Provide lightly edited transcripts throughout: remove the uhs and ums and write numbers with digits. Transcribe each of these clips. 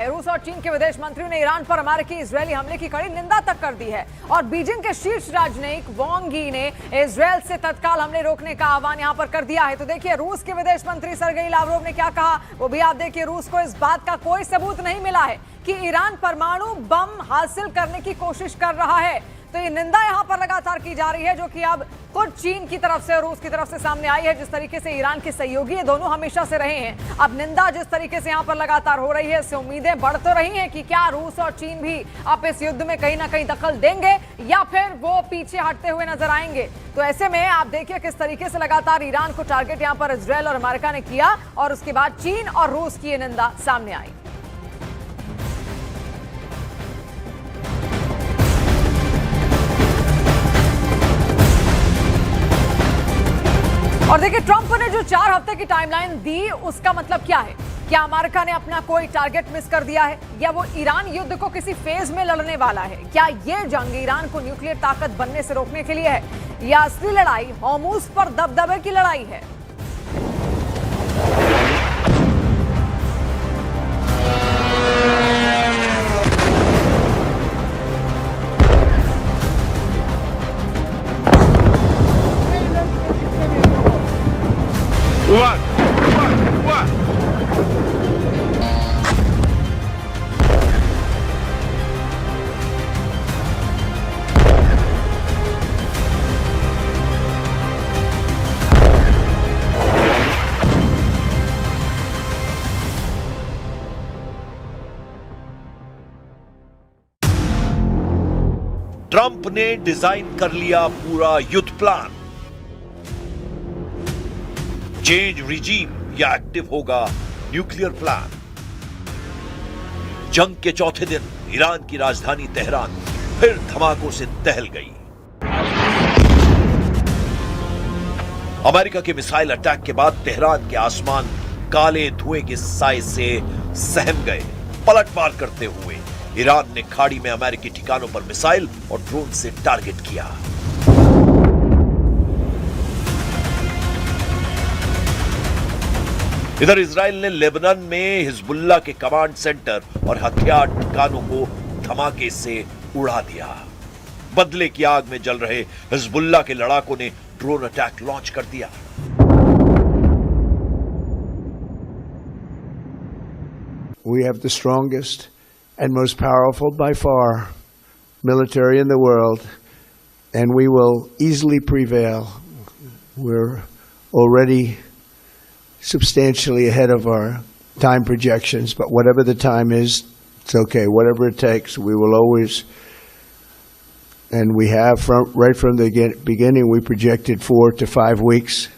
रूस और चीन के विदेश मंत्रियों ने ईरान पर अमेरिकी इजरायली हमले की कड़ी निंदा तक कर दी है और बीजिंग के शीर्ष राजनयिक वांग यी ने इजरायल से तत्काल हमले रोकने का आह्वान यहां पर कर दिया है। तो देखिए रूस के विदेश मंत्री सर्गेई लावरोव ने क्या कहा, वो भी आप देखिए। रूस को इस बात का कोई सबूत नहीं मिला है कि ईरान परमाणु बम हासिल करने की कोशिश कर रहा है। तो ये निंदा यहां पर लगातार की जा रही है, जो कि अब खुद चीन की तरफ से और रूस की तरफ से सामने आई है। जिस तरीके से ईरान के सहयोगी ये दोनों हमेशा से रहे हैं, अब निंदा जिस तरीके से यहां पर लगातार हो रही है, इससे उम्मीदें बढ़ तो रही हैं कि क्या रूस और चीन भी अब इस युद्ध में कहीं ना कहीं दखल देंगे या फिर वो पीछे हटते हुए नजर आएंगे। तो ऐसे में आप देखिए किस तरीके से लगातार ईरान को टारगेट यहां पर इजरायल और अमेरिका ने किया और उसके बाद चीन और रूस की ये निंदा सामने आई। और देखिए ट्रंप ने जो 4 हफ्ते की टाइमलाइन दी, उसका मतलब क्या है? क्या अमेरिका ने अपना कोई टारगेट मिस कर दिया है या वो ईरान युद्ध को किसी फेज में लड़ने वाला है? क्या ये जंग ईरान को न्यूक्लियर ताकत बनने से रोकने के लिए है या असली लड़ाई हॉर्मुज पर दबदबे की लड़ाई है? ट्रंप ने डिजाइन कर लिया पूरा युद्ध प्लान। चेंज रिजीम या एक्टिव होगा न्यूक्लियर प्लान। जंग के चौथे दिन ईरान की राजधानी तेहरान फिर धमाकों से दहल गई। अमेरिका के मिसाइल अटैक के बाद तेहरान के आसमान काले धुएं के साए से सहम गए। पलटवार करते हुए ईरान ने खाड़ी में अमेरिकी ठिकानों पर मिसाइल और ड्रोन से टारगेट किया। इधर इजराइल ने लेबनान में हिजबुल्लाह के कमांड सेंटर और हथियार ठिकानों को धमाके से उड़ा दिया। बदले की आग में जल रहे हिजबुल्लाह के लड़ाकों ने ड्रोन अटैक लॉन्च कर दिया। We have the strongest and most powerful by far military in the world, and we will easily prevail. We're already substantially ahead of our time projections, but whatever the time is, it's okay. Whatever it takes, we will always, and we have right from the beginning, we projected 4 to 5 weeks,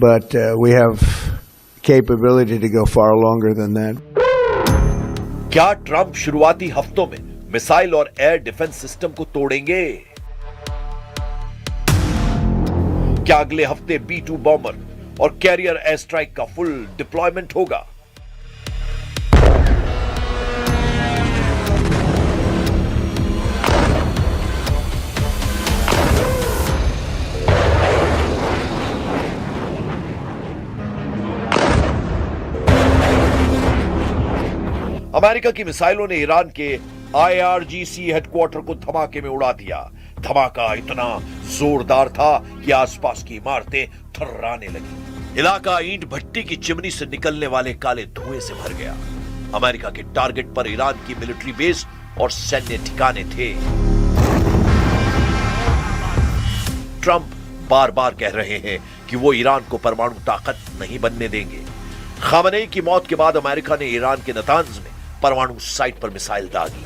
but we have capability to go far longer than that. क्या Trump शुरुआती हफ्तों में missile और air defence system को तोड़ेंगे? क्या अगले हफ्ते B-2 बॉम्बर और कैरियर एयर स्ट्राइक का फुल डिप्लॉयमेंट होगा? अमेरिका की मिसाइलों ने ईरान के IRGC हेडक्वार्टर को धमाके में उड़ा दिया। धमाका इतना जोरदार था कि आसपास की इमारतें थर्राने लगी। इलाका ईंट भट्टी की चिमनी से निकलने वाले काले धुएं से भर गया। अमेरिका के टारगेट पर ईरान की मिलिट्री बेस और सैन्य ठिकाने थे। ट्रंप बार बार कह रहे हैं कि वो ईरान को परमाणु ताकत नहीं बनने देंगे। खामनेई की मौत के बाद अमेरिका ने ईरान के नतांज में परमाणु साइट पर मिसाइल दागी।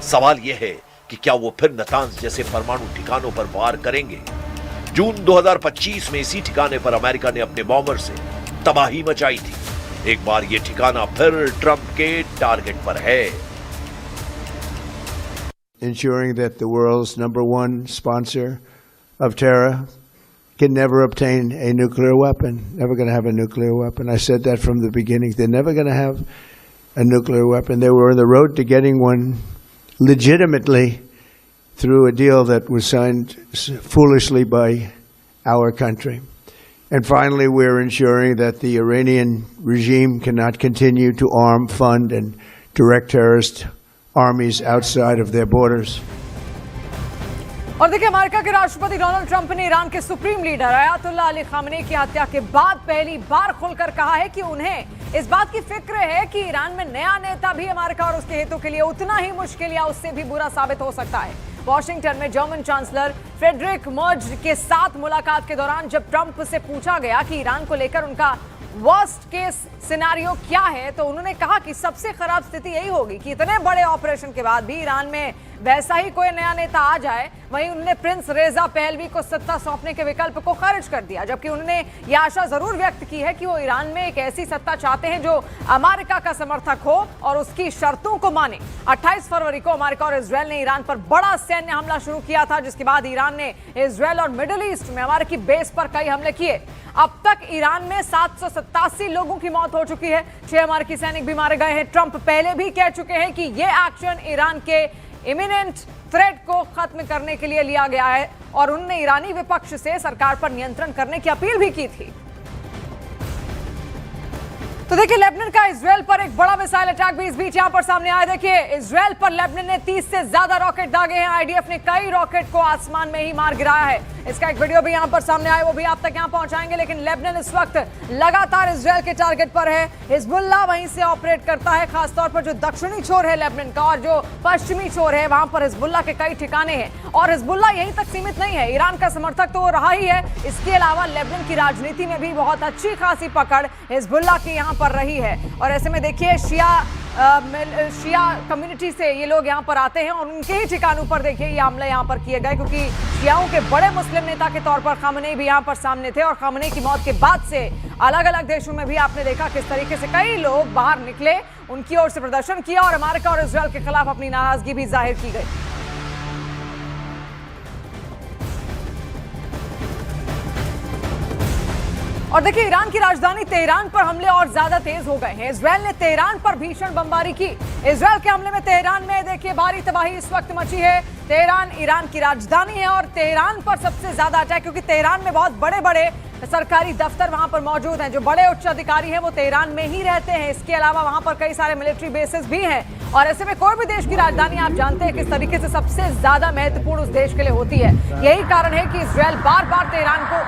सवाल यह है कि क्या वो फिर नतांज जैसे परमाणु ठिकानों पर वार करेंगे? जून 2025 में इसी ठिकाने पर अमेरिका ने अपने बॉम्बर से तबाही मचाई थी। एक बार ये ठिकाना फिर ट्रंप के टारगेट पर है। Ensuring that the world's #1 sponsor of terror can never obtain a nuclear weapon. Never going to have a nuclear weapon. I said that from the beginning. They're never going to have a nuclear weapon. They were on the road to getting one legitimately through a deal that was signed foolishly by our country. And finally, we're ensuring that the Iranian regime cannot continue to arm, fund, and direct terrorist armies outside of their borders. और देखिए, America के राष्ट्रपति Donald Trump ने Iran के supreme leader Ayatollah Ali Khamenei की हत्या के बाद पहली बार खुलकर कहा है कि उन्हें इस बात की फिक्र है कि ईरान में नया नेता भी अमेरिका और उसके हितों के लिए उतना ही मुश्किल या उससे भी बुरा साबित हो सकता है। वॉशिंगटन में जर्मन चांसलर फ्रेडरिक मर्ज के साथ मुलाकात के दौरान जब ट्रंप से पूछा गया कि ईरान को लेकर उनका वर्स्ट केस सिनेरियो क्या है, तो उन्होंने कहा कि सबसे खराब स्थिति यही होगी कि इतने बड़े ऑपरेशन के बाद भी ईरान में वैसा ही कोई नया नेता आ जाए। वहीं उन्होंने प्रिंस रेजा पहलवी को सत्ता सौंपने के विकल्प को खारिज कर दिया, जबकि उन्होंने यह आशा जरूर व्यक्त की है कि वो ईरान में एक ऐसी सत्ता चाहते हैं जो अमेरिका का समर्थक हो और उसकी शर्तों को माने। 28 फरवरी को अमेरिका और इजरायल ने ईरान पर बड़ा सैन्य हमला शुरू किया था, जिसके बाद ईरान ने इजरायल और मिडिल ईस्ट में अमेरिकी बेस पर कई हमले किए। अब तक ईरान में 787 लोगों की मौत हो चुकी है, 6 अमेरिकी सैनिक भी मारे गए हैं। ट्रंप पहले भी कह चुके हैं कि यह एक्शन ईरान के इमिनेंट थ्रेट को खत्म करने के लिए लिया गया है और उन्होंने ईरानी विपक्ष से सरकार पर नियंत्रण करने की अपील भी की थी। तो देखिए, लेबनान का इजरायल पर एक बड़ा मिसाइल अटैक भी इस बीच यहां पर सामने आया। देखिए, इजरायल पर लेबनान ने 30 से ज्यादा रॉकेट दागे हैं। आईडीएफ ने कई रॉकेट को आसमान में ही मार गिराया है। इसका एक वीडियो भी यहां पर सामने आया, वो भी आप तक यहां पहुंचाएंगे। लेकिन लेबनान इस वक्त लगातार इजरायल के टारगेट पर है। हिजबुल्लाह वहीं से ऑपरेट करता है, खासतौर पर जो दक्षिणी छोर है लेबनान का और जो पश्चिमी छोर है, वहां पर हिजबुल्लाह के कई ठिकाने हैं। और हिजबुल्लाह यहीं तक सीमित नहीं है, ईरान का समर्थक तो वो रहा ही है, इसके अलावा लेबनान की राजनीति में भी बहुत अच्छी खासी पकड़ हिजबुल्लाह की यहाँ पर रही है। और ऐसे में देखिए, शिया कम्युनिटी से ये लोग यहाँ पर आते हैं और उनके ही ठिकानों पर देखिए ये हमले यहाँ पर किए गए, क्योंकि शियाओं के बड़े मुस्लिम नेता के तौर पर खामनेई भी यहाँ पर सामने थे। और खामनेई की मौत के बाद से अलग अलग देशों में भी आपने देखा किस तरीके से कई लोग बाहर निकले, उनकी ओर से प्रदर्शन किया और अमेरिका और इजरायल के खिलाफ अपनी नाराजगी भी जाहिर की गई। और देखिए, ईरान की राजधानी तेहरान पर हमले और ज्यादा तेज हो गए हैं। इजरायल ने तेहरान पर भीषण बमबारी की। इजरायल के हमले में तेहरान में देखिए भारी तबाही इस वक्त मची है। तेहरान ईरान की राजधानी है और तेहरान पर सबसे ज्यादा अटैक, क्योंकि तेहरान में बहुत बड़े बड़े सरकारी दफ्तर वहां पर मौजूद हैं। जो बड़े उच्च अधिकारी हैं वो तेहरान में ही रहते हैं। इसके अलावा वहां पर कई सारे मिलिट्री बेसेस भी हैं। और ऐसे में कोई भी देश की राजधानी आप जानते हैं किस तरीके से सबसे ज्यादा महत्वपूर्ण उस देश के लिए होती है। यही कारण है कि इजरायल बार बार तेहरान को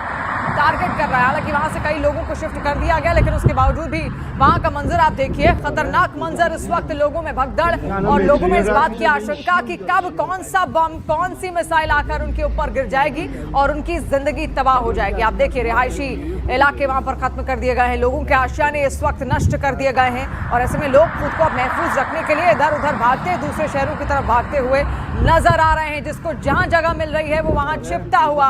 टारगेट कर रहा है। हालांकि वहां से कई लोगों को शिफ्ट कर दिया गया, लेकिन उसके बावजूद भी वहां का मंजर आप देखिए, खतरनाक मंजर। इस वक्त लोगों में भगदड़ और लोगों में इस बात की आशंका कि कब कौन सा बम, कौन सी मिसाइल आकर उनके ऊपर गिर जाएगी और उनकी जिंदगी तबाह हो जाएगी। आप देखिए, रिहायशी इलाके वहां पर खत्म कर दिए गए हैं, लोगों के आशियाने इस वक्त नष्ट कर दिए गए हैं। और ऐसे में लोग खुद को महफूज रखने के लिए इधर उधर भागते, दूसरे शहरों की तरफ भागते हुए नजर आ रहे हैं। जिसको जहां जगह मिल रही है वो वहां छिपता हुआ